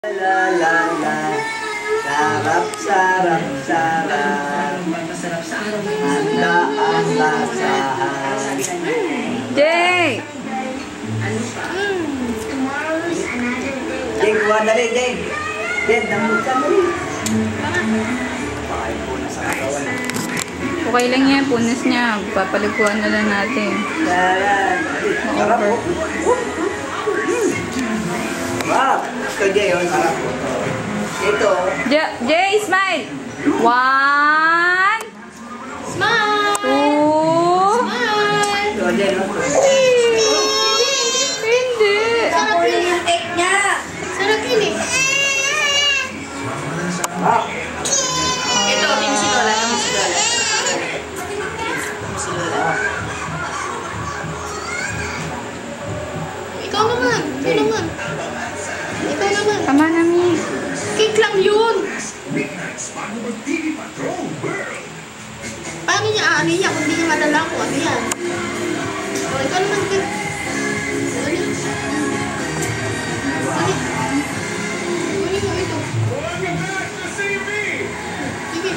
La la la, sarap sarap sarap, Masarap sa araw mo. handa ang lasahan. Jay! Ano pa? Jeng, kuha na rin, Jeng. Jeng, damog ka na rin. Bakit po nasa katawan? Okay lang yan, punas niya. Papaliguan na lang natin. Sarap. Sarap po. Wow! Ito, Jay, oh, sarap po. Ito. Jay, smile! 1, Smile! 2, Smile! Ito, Jay, no? hindi. Sarap yun yung cake niya. Sarap yun eh. Wow! Ito, Team si Lola. Team si Lola. Team si Lola. Ikaw naman. Ikaw naman. Ikaw naman. Tama na, Mi. Cake lang yun. Paano niya ano yan kung hindi niya malala kung ano yan? O, ikaw naman. Dali. Dali. Kunin mo ito. Sige.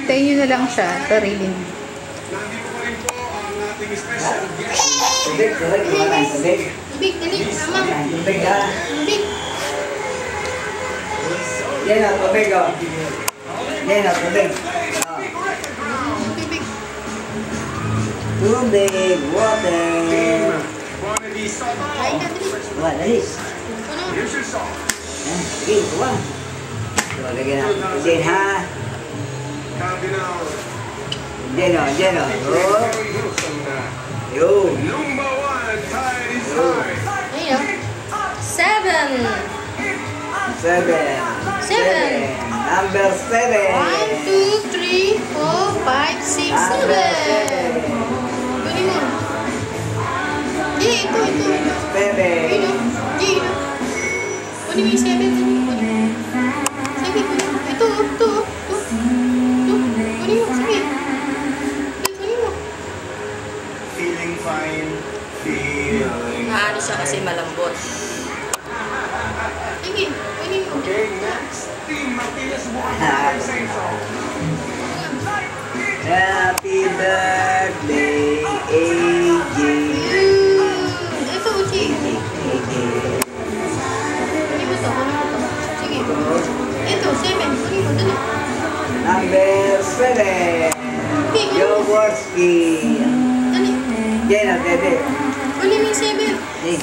Tayo nyo na lang siya. Sarili niya. Tubig, tubig, kuha na yung tubig. Tubig, dali. Mama. Tubig, ha? Tubig. Yan ang tubig, oh. Yan ang tubig. Tubig. Tubig, water. Kain ka, dali. Kuha, dali. Ano? Yan, sige, kuha. So, lagyan natin. Din, ha? Din, oh, din, oh. Oh. Yo. Ayun. 7. 7. Seven. Number 7. 1, 2, 3, 4, 5, 6, 7. Kunin mo. Di, ito. Ayun, oh. Di, ito. Kunin mo yung 7. Sige, kunin mo. Ito. Kunin mo, sige. Kunin mo. Feeling fine. Feeling. Naano siya kasi malambot. Sige, kunin mo. Okay, next. Happy birthday, AJ. Ito, sige. Kunin mo to. Sige. Ito, 7. Kunin mo, dali. Number 7. Yoworski. Dali. Yan ang dede. Kunin mo yung 7. Hey.